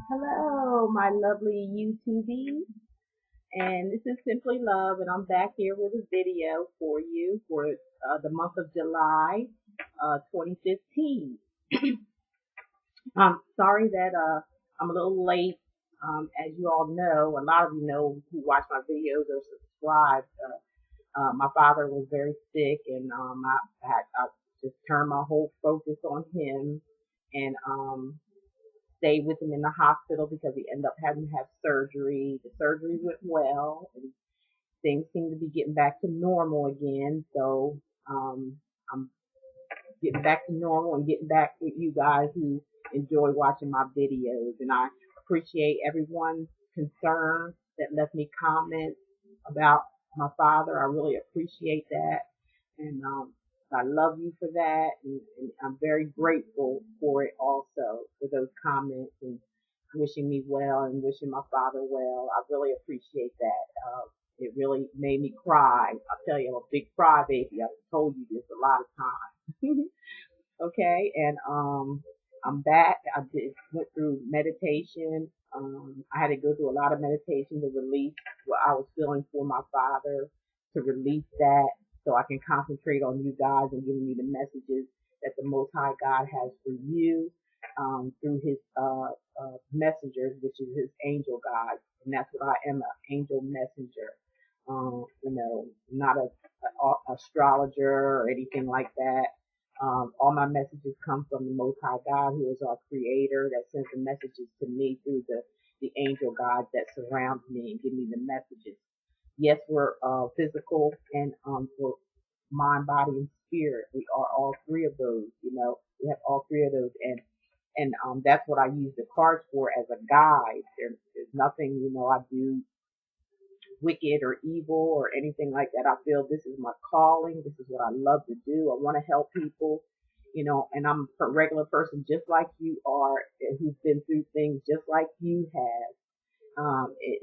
Hello, my lovely YouTubies, and this is Simply Love, and I'm back here with a video for you for the month of July, 2015. I'm sorry that I'm a little late. As you all know, a lot of you know who watch my videos or subscribe. My father was very sick, and I just turned my whole focus on him, and stayed with him in the hospital because he ended up having to have surgery. The surgery went well, and things seem to be getting back to normal again. So I'm getting back to normal and getting back with you guys who enjoy watching my videos. And I appreciate everyone's concern that left me comments about my father. I really appreciate that. And I love you for that. And I'm very grateful for it also, for those comments and wishing me well and wishing my father well. I really appreciate that. It really made me cry. I tell you, I'm a big crybaby. I've told you this a lot of times. Okay, and I'm back. Went through meditation. I had to go through a lot of meditation to release what I was feeling for my father, to release that, so I can concentrate on you guys and giving you the messages that the Most High God has for you through His messengers, which is His angel God, and that's what I am, an angel messenger. Not a astrologer or anything like that. All my messages come from the Most High God, who is our Creator, that sends the messages to me through the angel gods that surround me and give me the messages. Yes, we're physical and we're mind, body, and spirit. We are all three of those. We have all three of those, and that's what I use the cards for as a guide. There's nothing I do wicked or evil or anything like that. I feel this is my calling. This is what I love to do. I want to help people, and I'm a regular person just like you are, who's been through things just like you have.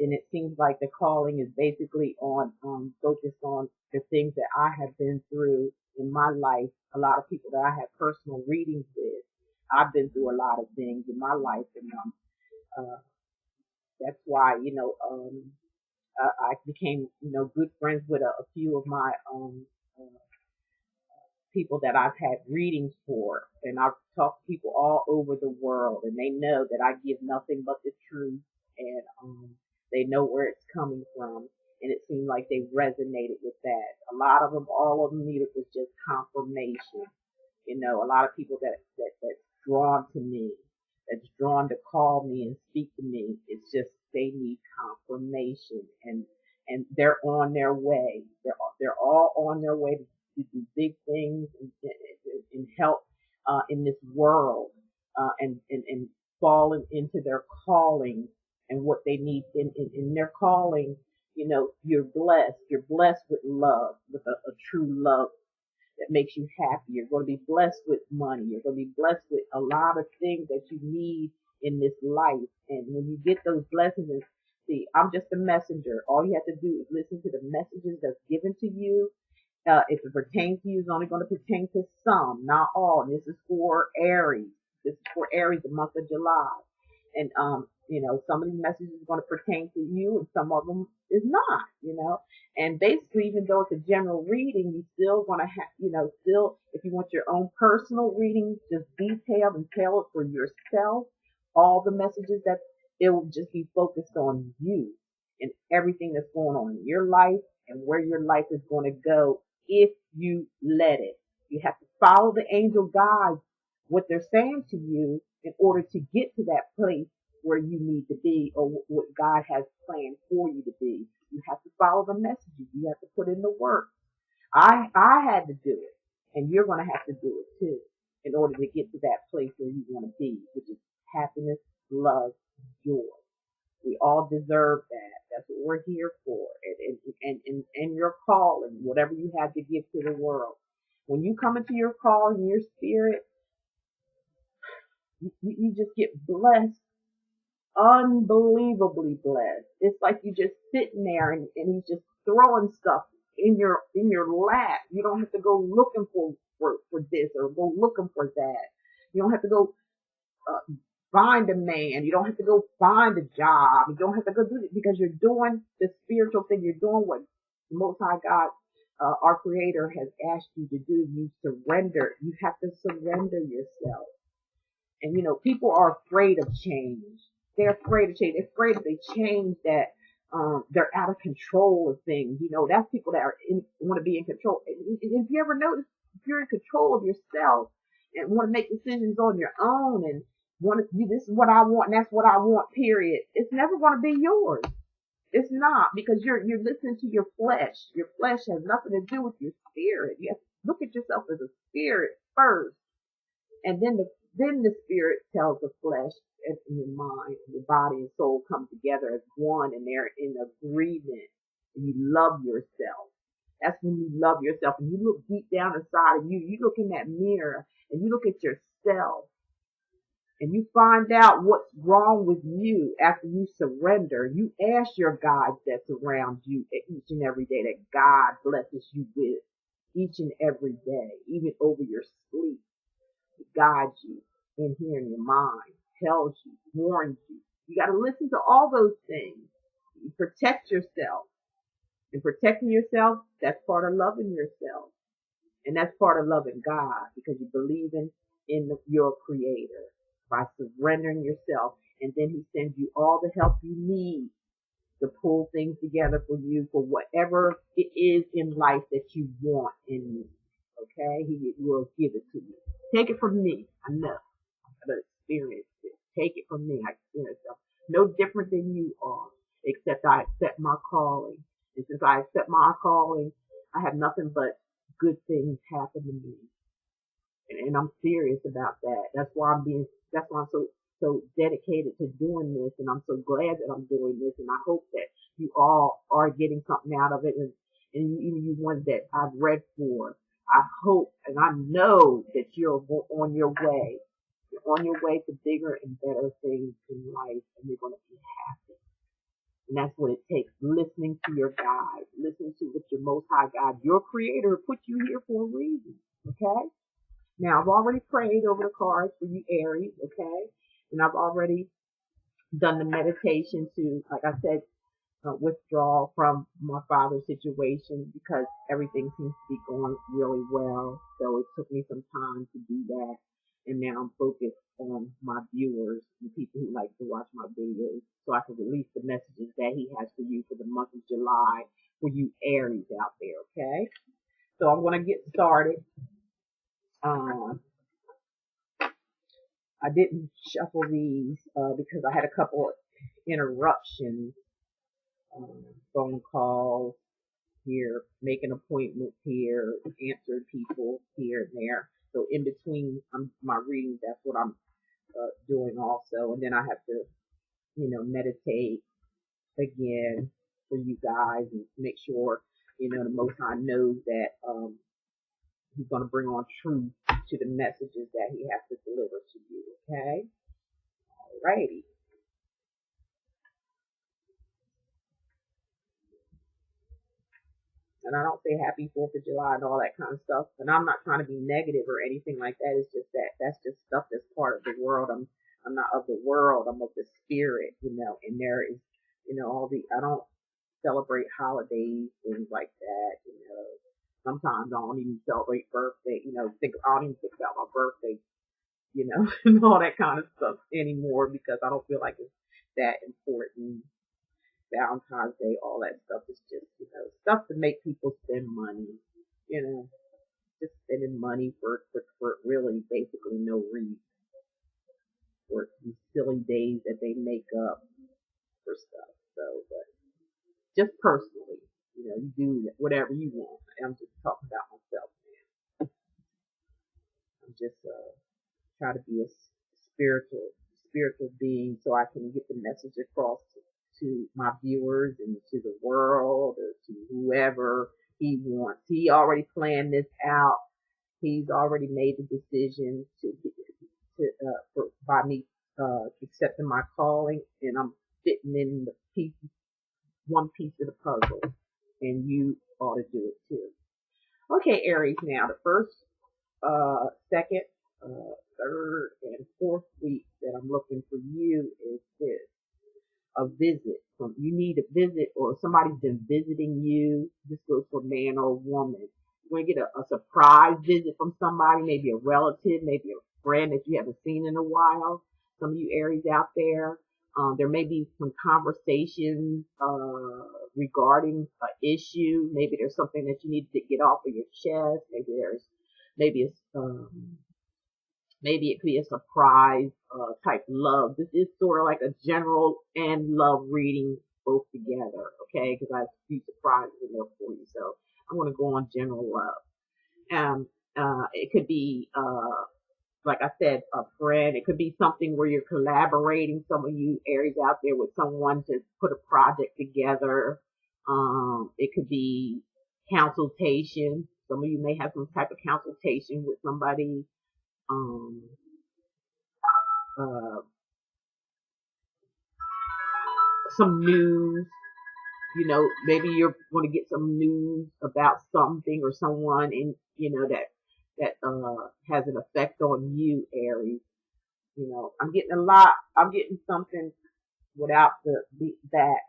And it seems like the calling is basically on focused on the things that I have been through in my life. A lot of people that I have personal readings with, I've been through a lot of things in my life, and that's why I became good friends with a few of my uh, people that I've had readings for, and I've talked to people all over the world, and they know that I give nothing but the truth, and they know where it's coming from, and it seemed like they resonated with that. A lot of them, all of them needed was just confirmation. A lot of people that's drawn to me, that's drawn to call me and speak to me. It's just they need confirmation, and they're on their way. They're all on their way to do big things and help in this world, and falling into their calling and what they need in their calling. You're blessed. You're blessed with love, with a true love that makes you happy. You're going to be blessed with money. You're going to be blessed with a lot of things that you need in this life. And when you get those blessings, and see, I'm just a messenger. All you have to do is listen to the messages that's given to you. If it pertains to you, it's only going to pertain to some, not all. And this is for Aries. This is for Aries, the month of July. And some of these messages are going to pertain to you, and some of them is not. And basically, even though it's a general reading, you still want to have, still, if you want your own personal reading, just detailed and tailored for yourself, all the messages that it will just be focused on you and everything that's going on in your life and where your life is going to go if you let it. You have to follow the angel guides, what they're saying to you, in order to get to that place where you need to be, or what God has planned for you to be. You have to follow the messages. You have to put in the work. I had to do it, and you're going to have to do it too, in order to get to that place where you want to be, which is happiness, love, joy. We all deserve that. That's what we're here for, and your calling, whatever you have to give to the world. When you come into your calling, your spirit, you just get blessed, unbelievably blessed. It's like you just sitting there, and he's just throwing stuff in your lap. You don't have to go looking for this or go looking for that. You don't have to go find a man. You don't have to go find a job. You don't have to go do it because you're doing the spiritual thing. You're doing what the Most High God, our Creator, has asked you to do. You surrender. You have to surrender yourself. And people are afraid of change. They're afraid of change. They're afraid if they change that they're out of control of things. That's people that want to be in control. And if you ever notice, if you're in control of yourself and want to make decisions on your own and this is what I want and that's what I want, period, it's never going to be yours. It's not, because you're listening to your flesh. Your flesh has nothing to do with your spirit. You have to look at yourself as a spirit first, and then the spirit tells the flesh and your mind, and your body and soul come together as one, and they're in agreement. And you love yourself. That's when you love yourself, and you look deep down inside of you. You look in that mirror and you look at yourself, and you find out what's wrong with you after you surrender. You ask your guides that surround you each and every day, that God blesses you with each and every day, even over your sleep. He guides you in here in your mind, tells you, warns you. You got to listen to all those things. You protect yourself. And protecting yourself, that's part of loving yourself. And that's part of loving God, because you believe in your Creator by surrendering yourself. And then He sends you all the help you need to pull things together for you for whatever it is in life that you want in you. Okay? He will give it to you. Take it from me. I know. I've experienced it. Take it from me. I experienced it. No different than you are, except I accept my calling. And since I accept my calling, I have nothing but good things happen to me. And I'm serious about that. That's why I'm so dedicated to doing this, and I'm so glad that I'm doing this, and I hope that you all are getting something out of it, and even you ones that I've read for. I hope and I know that you're on your way. You're on your way to bigger and better things in life, and you're going to be happy. And that's what it takes. Listening to your guide, listening to what your Most High God, your Creator, put you here for a reason. Okay? Now, I've already prayed over the cards for you, Aries. Okay? And I've already done the meditation to, like I said, withdraw from my father's situation, because everything seems to be going really well. So it took me some time to do that. And now I'm focused on my viewers and people who like to watch my videos, so I can release the messages that He has for you for the month of July for you Aries out there. Okay? So I'm going to get started. I didn't shuffle these because I had a couple interruptions, phone calls here, making appointments here, answering people here and there. So in between my readings, that's what I'm doing also. And then I have to, meditate again for you guys and make sure, the Most High knows that He's going to bring on truth to the messages that He has to deliver to you. Okay? Alrighty. And I don't say happy 4th of July and all that kind of stuff. And I'm not trying to be negative or anything like that. It's just that's just stuff that's part of the world. I'm not of the world. I'm of the spirit, and there is, I don't celebrate holidays, things like that, Sometimes I don't even celebrate birthday, I don't even think about my birthday, and all that kind of stuff anymore, because I don't feel like it's that important. Valentine's Day, all that stuff is just, stuff to make people spend money, just spending money for really basically no reason, for these silly days that they make up for stuff. So, but just personally, you do whatever you want. I'm just talking about myself, man. I'm just try to be a spiritual being, so I can get the message across to my viewers and to the world, or to whoever He wants. He already planned this out. He's already made the decision by me accepting my calling, and I'm fitting in one piece of the puzzle, and you ought to do it too. Okay, Aries. Now the first, second, third and fourth week that I'm looking for you is this. A visit. So you need a visit or somebody's been visiting you. This goes for a man or a woman. You're going to get a surprise visit from somebody, maybe a relative, maybe a friend that you haven't seen in a while. Some of you Aries out there. There may be some conversations regarding an issue. Maybe there's something that you need to get off of your chest. Maybe it's maybe it could be a surprise type love. This is sort of like a general and love reading both together, okay? Because I have a few surprises in there for you. So I want to go on general love. It could be, like I said, a friend. It could be something where you're collaborating, some of you Aries out there, with someone to put a project together. It could be consultation. Some of you may have some type of consultation with somebody. Some news, maybe you're going to get some news about something or someone that has an effect on you, Aries. I'm getting something without that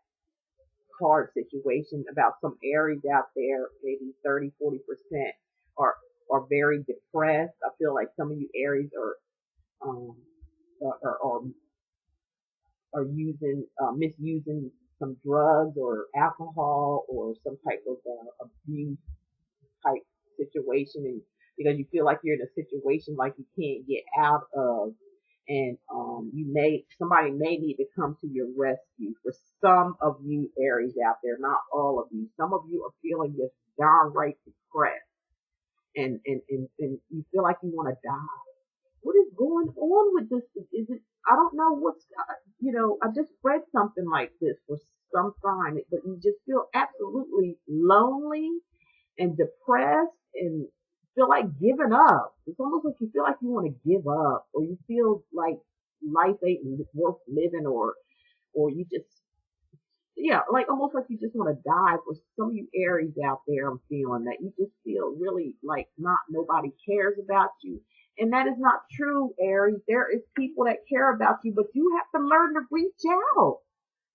card situation about some Aries out there, maybe 30-40% are very depressed. I feel like some of you Aries are misusing some drugs or alcohol or some type of abuse type situation, and because you feel like you're in a situation like you can't get out of, and somebody may need to come to your rescue. For some of you Aries out there, not all of you, some of you are feeling just downright depressed, and you feel like you want to die. What is going on with this? Is it, I don't know what's, I just read something like this for some time, but you just feel absolutely lonely and depressed and feel like giving up. It's almost like you feel like you want to give up, or you feel like life ain't worth living, or you just, like almost like you just want to die. For some of you Aries out there, I'm feeling that you just feel really like nobody cares about you. And that is not true, Aries. There is people that care about you, but you have to learn to reach out.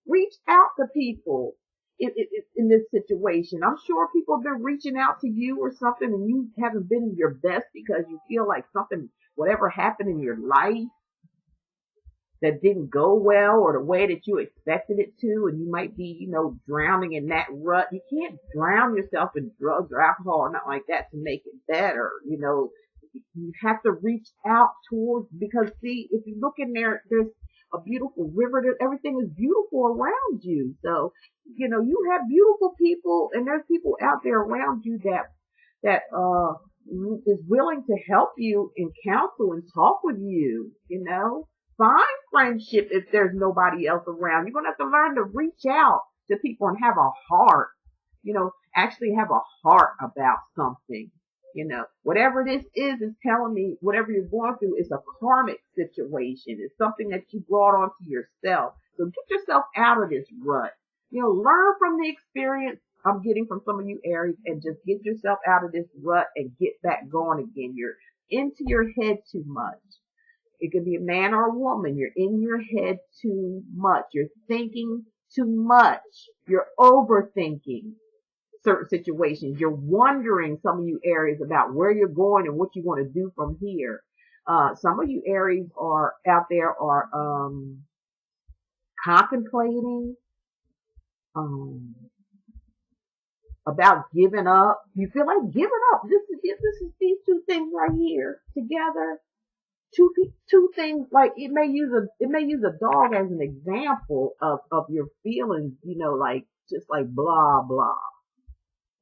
Reach out to people in this situation. I'm sure people have been reaching out to you or something, and you haven't been your best because you feel like something, whatever happened in your life that didn't go well or the way that you expected it to, and you might be, drowning in that rut. You can't drown yourself in drugs or alcohol or nothing like that to make it better. You have to reach out towards, because see, if you look in there, there's a beautiful river. Everything is beautiful around you. So, you have beautiful people, and there's people out there around you that is willing to help you and counsel and talk with you, Find friendship if there's nobody else around. You're going to have to learn to reach out to people and have a heart, actually have a heart about something. Whatever this is telling me, whatever you're going through is a karmic situation. It's something that you brought onto yourself. So get yourself out of this rut. Learn from the experience I'm getting from some of you Aries, and just get yourself out of this rut and get back going again. You're into your head too much. It could be a man or a woman. You're in your head too much. You're thinking too much. You're overthinking certain situations. You're wondering, some of you Aries, about where you're going and what you want to do from here. Some of you Aries are out there are contemplating about giving up. You feel like giving up. This is these two things right here together. Two things, like it may use a dog as an example of your feelings, like just like blah blah.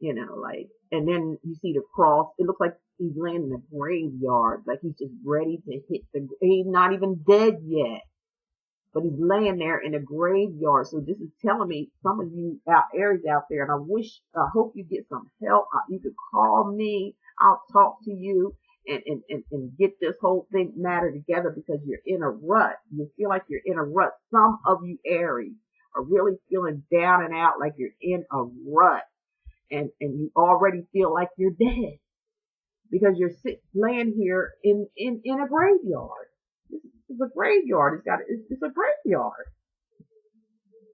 And then you see the cross. It looks like he's laying in a graveyard, like he's just ready to hit he's not even dead yet, but he's laying there in a graveyard. So this is telling me, some of you Aries out there, and I hope you get some help. You could call me. I'll talk to you and get this whole thing matter together, because you're in a rut. You feel like you're in a rut. Some of you Aries are really feeling down and out, like you're in a rut. And you already feel like you're dead. because you're laying here in a graveyard. This is a graveyard. It's a graveyard.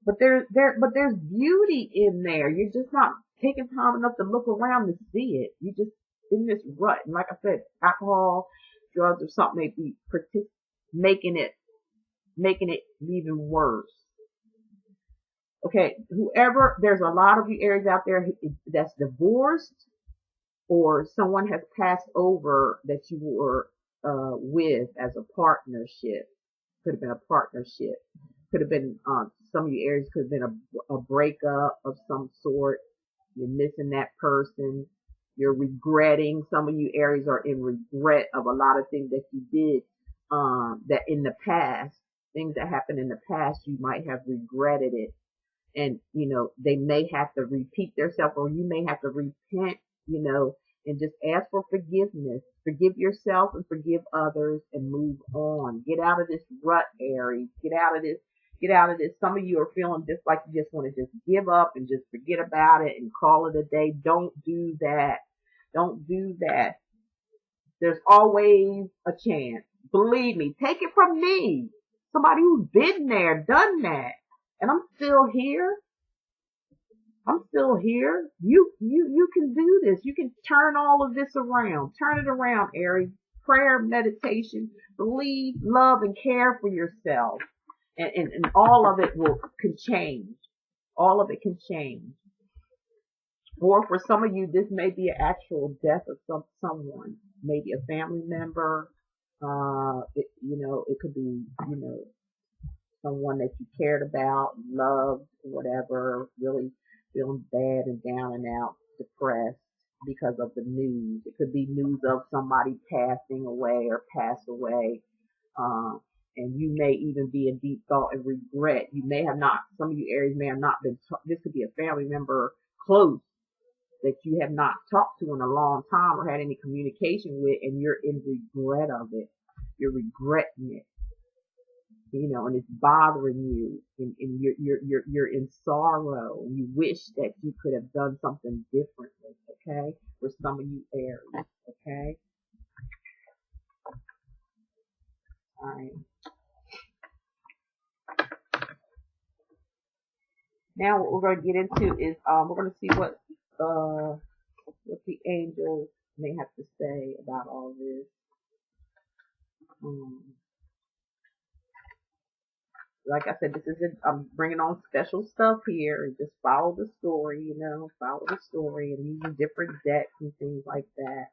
But there's beauty in there. You're just not taking time enough to look around to see it. You just in this rut. And like I said, alcohol, drugs, or something may be making it even worse. Okay, there's a lot of you Aries out there that's divorced, or someone has passed over that you were with as a partnership. Could have been a partnership. Could have been some of you Aries could have been a breakup of some sort. You're missing that person. You're regretting. Some of you Aries are in regret of a lot of things that you did that in the past. Things that happened in the past, you might have regretted it. And, they may have to repeat themselves, or you may have to repent, and just ask for forgiveness. Forgive yourself and forgive others and move on. Get out of this rut, Aries. Get out of this. Some of you are feeling just like you just want to just give up and just forget about it and call it a day. Don't do that. Don't do that. There's always a chance. Believe me, take it from me. Somebody who's been there, done that. And I'm still here. You can do this. You can turn all of this around. Turn it around, Aries. Prayer, meditation, believe, love, and care for yourself. And all of it can change. All of it can change. Or for some of you, this may be an actual death of someone. Maybe a family member. It could be, someone that you cared about, loved, whatever, really feeling bad and down and out, depressed because of the news. It could be news of somebody passing away or pass away. And you may even be in deep thought and regret. You may have not, some of you Aries may have not been, this could be a family member close that you have not talked to in a long time or had any communication with, and you're in regret of it. You're regretting it. And it's bothering you, and you're in sorrow, and you wish that you could have done something differently, okay? For some of you Aries, okay? All right. Now what we're going to get into is, we're going to see what the angels may have to say about all this. Like I said, I'm bringing on special stuff here, and just follow the story, follow the story, and using different decks and things like that,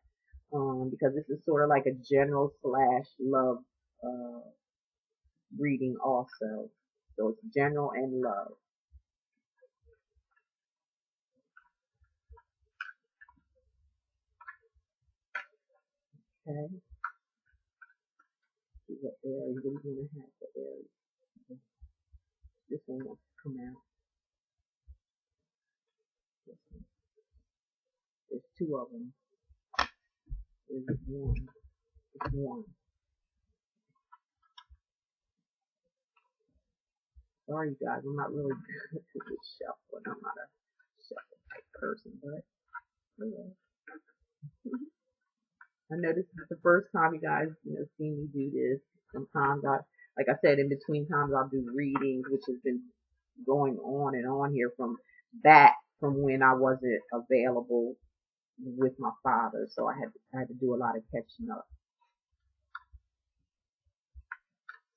because this is sort of like a general / love, reading also. So it's general and love. Okay. See what Aries is going to have for Aries. This one wants to come out. This one. There's two of them. There's one. It's one. Sorry, you guys. I'm not really good at this shuffling. I'm not a shuffle type person, but yeah. I know this is the first time you guys, seen me do this. Sometimes like I said, in between times I'll do readings, which has been going on and on here from when I wasn't available with my father. So I had to do a lot of catching up.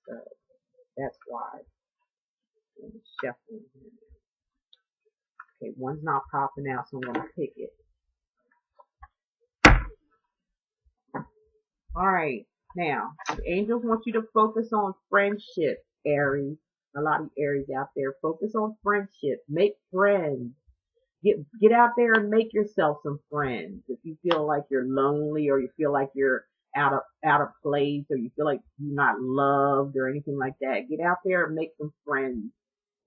So that's why I'm shuffling here. Okay, one's not popping out, so I'm gonna pick it. Alright, now, the angels want you to focus on friendship, Aries. A lot of Aries out there. Focus on friendship. Make friends. Get out there and make yourself some friends. If you feel like you're lonely, or you feel like you're out of place, or you feel like you're not loved or anything like that, get out there and make some friends.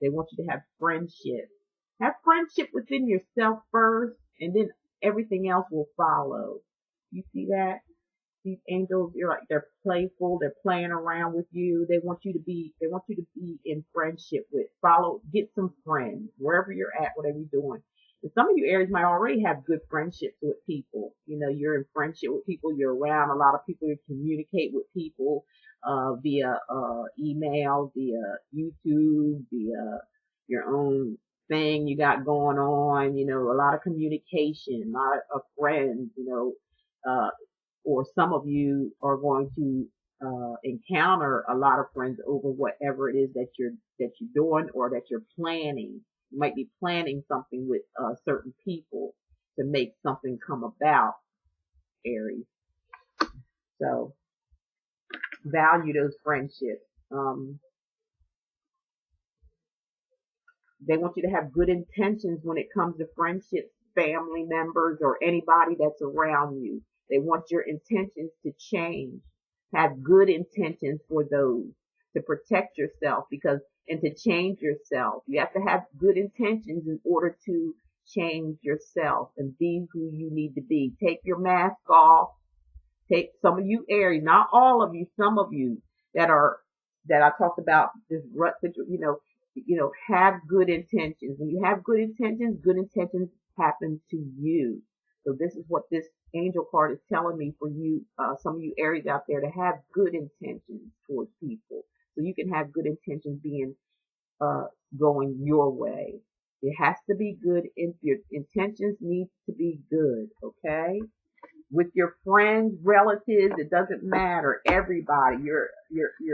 They want you to have friendship. Have friendship within yourself first, and then everything else will follow. You see that? These angels, they're playful, they're playing around with you. They want you to be in friendship with. Get some friends wherever you're at, whatever you're doing. And some of you Aries might already have good friendships with people. You know, you're in friendship with people. You're around a lot of people. You communicate with people via email, via YouTube, via your own thing you got going on. You know, a lot of communication, a lot of friends. You know, or some of you are going to encounter a lot of friends over whatever it is that you're doing or that you're planning. You might be planning something with certain people to make something come about, Aries. So value those friendships. They want you to have good intentions when it comes to friendships, family members, or anybody that's around you. They want your intentions to change. Have good intentions for those to protect yourself and to change yourself. You have to have good intentions in order to change yourself and be who you need to be. Take your mask off. Take some of you Aries, not all of you, some of you that I talked about this rut situation, have good intentions. When you have good intentions happen to you. So this is what this angel card is telling me for you, some of you Aries out there, to have good intentions towards people. So you can have good intentions being, going your way. It has to be good. Your intentions need to be good. Okay. With your friends, relatives, it doesn't matter. Everybody, your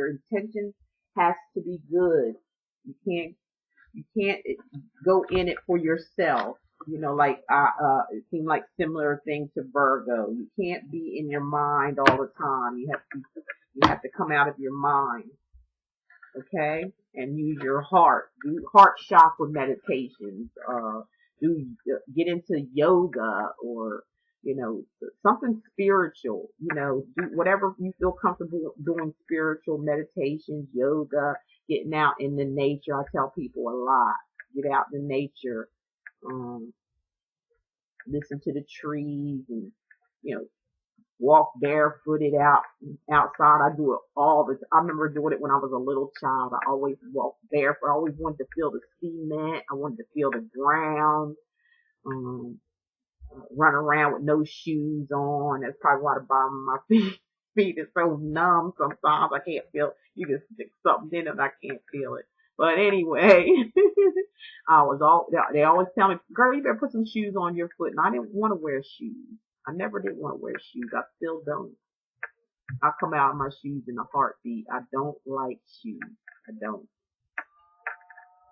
intention has to be good. You can't go in it for yourself. You know, like it seemed like similar thing to Virgo. You can't be in your mind all the time. You have to come out of your mind, okay, and use your heart. Do heart chakra meditations. Get into yoga or something spiritual. Do whatever you feel comfortable doing. Spiritual meditations, yoga, getting out in the nature. I tell people a lot. Get out in the nature. Um, Listen to the trees and walk barefooted outside. I do it all the time. I remember doing it when I was a little child. I always walked barefoot. I always wanted to feel the cement. I wanted to feel the ground. Um, Run around with no shoes on. That's probably why the bottom of my feet is so numb sometimes. I can't feel. You can stick something in it and I can't feel it. But anyway, they always tell me, girl, you better put some shoes on your foot. And I didn't want to wear shoes. I never did want to wear shoes. I still don't. I come out of my shoes in a heartbeat. I don't like shoes. I don't.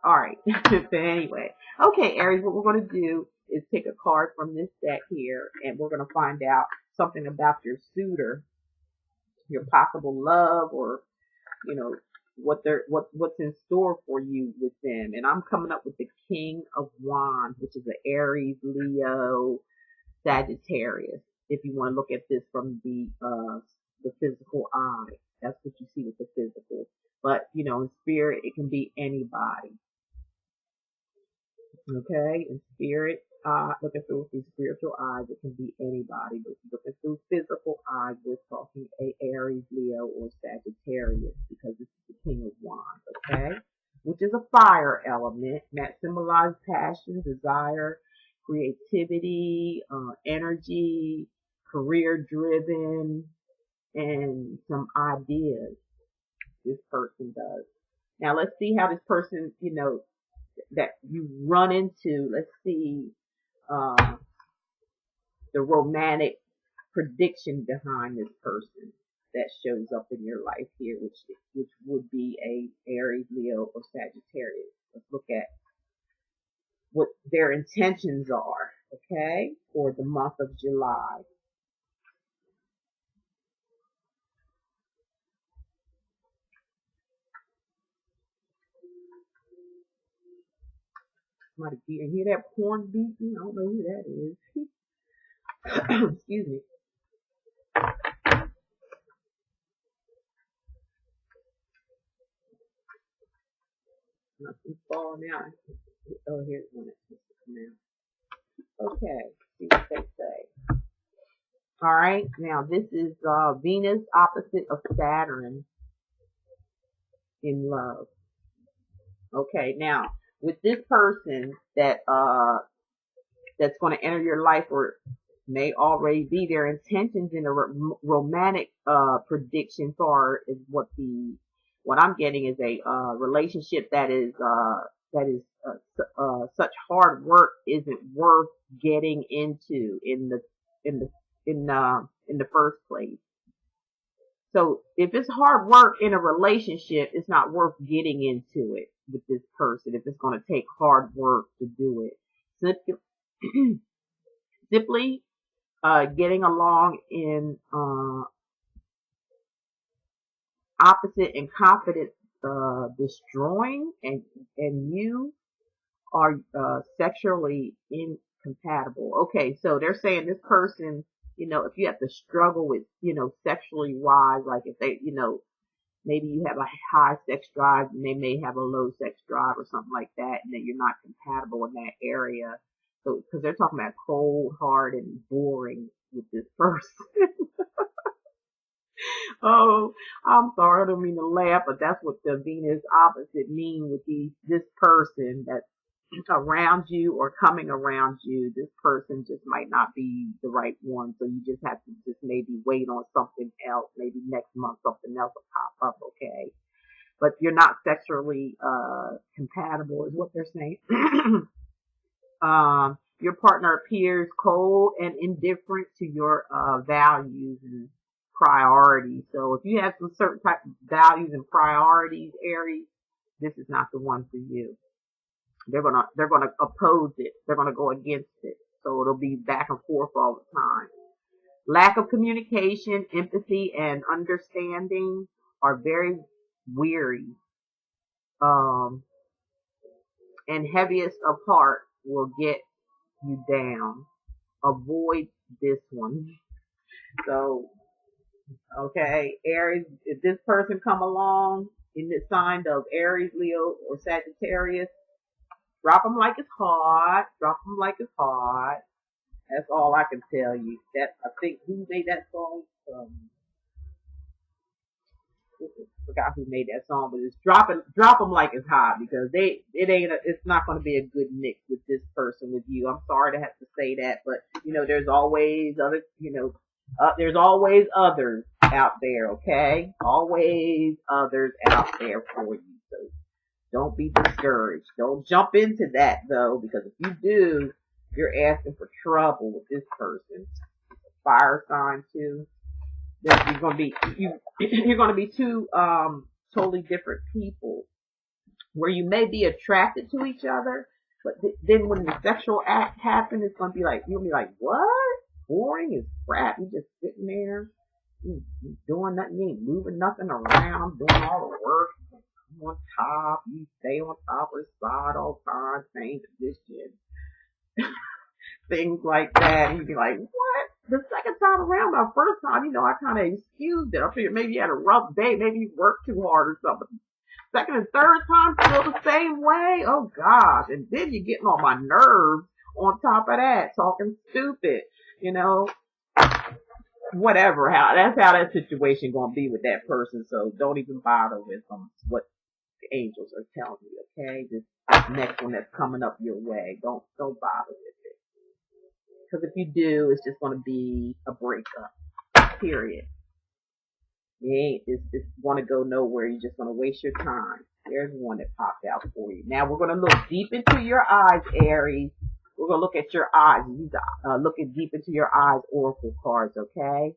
All right. But anyway, okay, Aries, what we're going to do is pick a card from this deck here, and we're going to find out something about your suitor, your possible love, or what's in store for you with them. And I'm coming up with the King of Wands, which is an Aries, Leo, Sagittarius. If you want to look at this from the physical eye, that's what you see with the physical. But in spirit, it can be anybody. Okay, in spirit, looking through these spiritual eyes, it can be anybody. But looking through physical eyes, we're talking a Aries, Leo, or Sagittarius, because this is the King of Wands. Okay, which is a fire element that symbolizes passion, desire, creativity, energy, career-driven, and some ideas. This person does. Now let's see how this person, that you run into. Let's see the romantic prediction behind this person that shows up in your life here, which would be a Aries, Leo, or Sagittarius. Let's look at what their intentions are, okay, for the month of July. Somebody hear that horn beating? I don't know who that is. Excuse me. Nothing's falling out. Oh, here's one that wants to come out. Okay, see what they say. All right, now this is Venus opposite of Saturn in love. Okay, now with this person that that's going to enter your life or may already be their intentions in a romantic prediction for is what I'm getting is a relationship that is such hard work isn't worth getting into in the in the first place. So if it's hard work in a relationship, it's not worth getting into it with this person if it's going to take hard work to do it. Simply getting along in opposite and confident destroying, and you are sexually incompatible. Okay, so they're saying this person, if you have to struggle with, sexually wise, like if they, maybe you have a high sex drive and they may have a low sex drive or something like that, and then you're not compatible in that area. So, because they're talking about cold, hard, and boring with this person. Oh, I'm sorry, I don't mean to laugh, but that's what the Venus opposite mean with this person that's around you or coming around you. This person just might not be the right one, so you just have to just maybe wait on something else. Maybe next month something else will pop up, okay? But you're not sexually compatible is what they're saying. Your partner appears cold and indifferent to your values and priorities. So if you have some certain type of values and priorities, Aries, this is not the one for you. They're gonna oppose it. They're gonna go against it. So it'll be back and forth all the time. Lack of communication, empathy, and understanding are very weary. And heaviest of heart will get you down. Avoid this one. So, okay, Aries, if this person come along in the sign of Aries, Leo, or Sagittarius, drop them like it's hot. Drop them like it's hot. That's all I can tell you. I think who made that song? Forgot who made that song, but it's drop them like it's hot, because it's not going to be a good mix with this person with you. I'm sorry to have to say that, but there's always there's always others out there, okay? Always others out there for you. So don't be discouraged. Don't jump into that though, because if you do, you're asking for trouble with this person. Fire sign too. You're going to be two totally different people, where you may be attracted to each other, but then when the sexual act happens, it's going to be like, you'll be like, what? Boring as crap. You just sitting there, you doing nothing, you ain't moving nothing around, doing all the work. On top, you stay on top of the side all the time, same position. Things like that, and you'd be like, what? The second time around, my first time, I kind of excused it. I figured maybe you had a rough day, maybe you worked too hard or something. Second and third time, still the same way? Oh gosh, and then you're getting on my nerves on top of that, talking stupid, whatever. That's how that situation gonna be with that person, so don't even bother with what the angels are telling you, okay? This next one that's coming up your way, don't bother with it. Because if you do, it's just going to be a breakup. Period. It's going to go nowhere. You're just going to waste your time. There's one that popped out for you. Now we're going to look deep into your eyes, Aries. We're going to look at your eyes. You looking deep into your eyes, oracle cards, okay?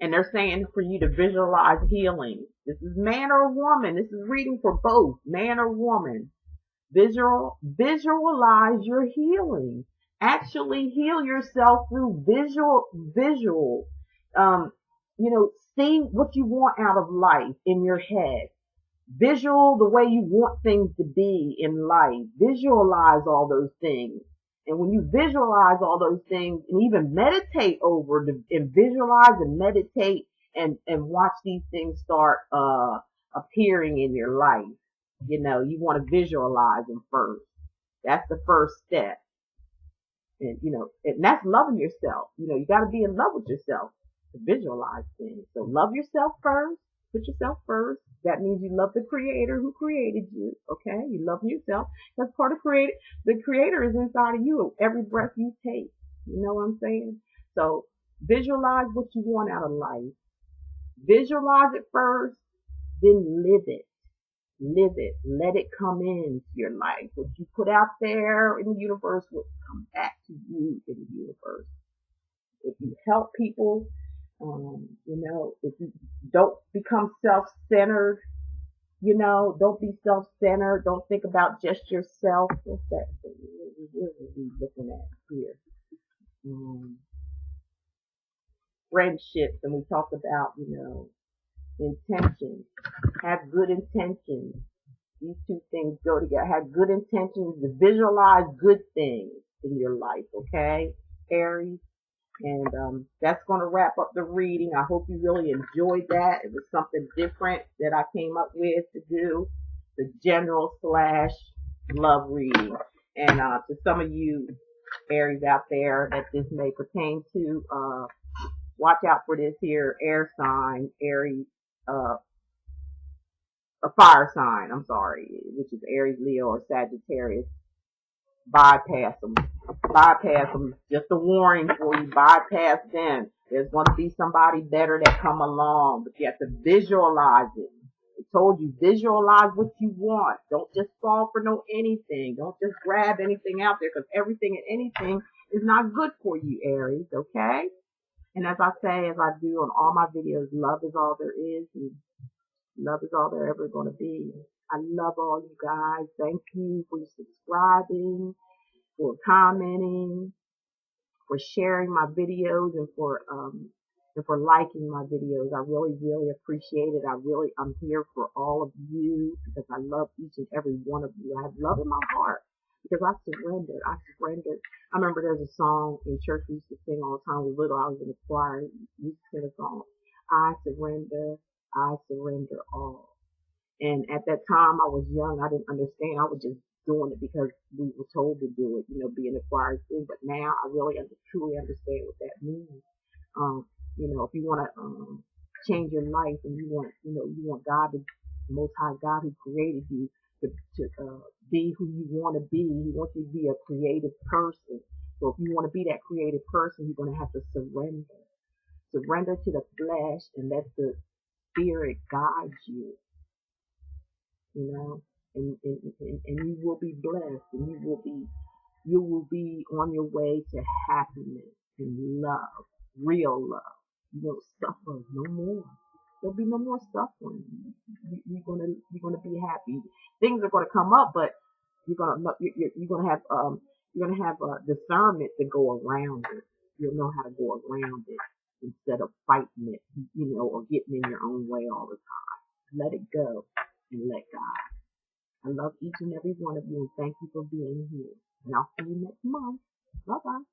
And they're saying for you to visualize healing. This is man or woman. This is reading for both, man or woman. Visualize your healing. Actually heal yourself through visual. See what you want out of life in your head. Visual the way you want things to be in life. Visualize all those things. And when you visualize all those things and even meditate over and visualize and meditate and watch these things start appearing in your life. You want to visualize them first. That's the first step. And, and that's loving yourself. You got to be in love with yourself to visualize things. So love yourself first. Put yourself first. That means you love the creator who created you. Okay? You love yourself. That's part of create. The creator is inside of you every breath you take. You know what I'm saying? So visualize what you want out of life. Visualize it first, then live it. Live it. Let it come into your life. What you put out there in the universe will come back to you in the universe. If you help people, if you don't become self-centered, don't be self-centered. Don't think about just yourself. What's that? What are we looking at here? Friendships, and we talked about, intentions. Have good intentions. These two things go together. Have good intentions to visualize good things in your life, okay, Aries? And that's going to wrap up the reading. I hope you really enjoyed that. It was something different that I came up with to do. The general / love reading. And to some of you Aries out there that this may pertain to, watch out for this here air sign, Aries, a fire sign, I'm sorry, which is Aries, Leo, or Sagittarius. Bypass them. Bypass them. Just a warning for you. Bypass them. There's going to be somebody better that come along, but you have to visualize it. I told you, visualize what you want. Don't just fall for no anything. Don't just grab anything out there, because everything and anything is not good for you, Aries, okay? And as I say, as I do on all my videos, love is all there is, and love is all there ever going to be. I love all you guys. Thank you for subscribing, for commenting, for sharing my videos, and for liking my videos. I really, really appreciate it. I'm here for all of you because I love each and every one of you. I have love in my heart because I surrendered. I remember there's a song in church we used to sing all the time. When we were little, I was in the choir. We used to sing a song. I surrender all. And at that time, I was young. I didn't understand. I was just doing it because we were told to do it, being a choir thing. But now I really truly understand what that means. If you want to change your life and you want God, the Most High God who created you, to be who you want to be. He wants you to be a creative person. So if you want to be that creative person, you're going to have to surrender. Surrender to the flesh and let the Spirit guide you. And you will be blessed, and you will be on your way to happiness and love, real love. You won't suffer no more. There'll be no more suffering. You're gonna be happy. Things are gonna come up, but you're gonna have discernment to go around it. You'll know how to go around it instead of fighting it, or getting in your own way all the time. Let it go and let God. I love each and every one of you, and thank you for being here. And I'll see you next month. Bye-bye.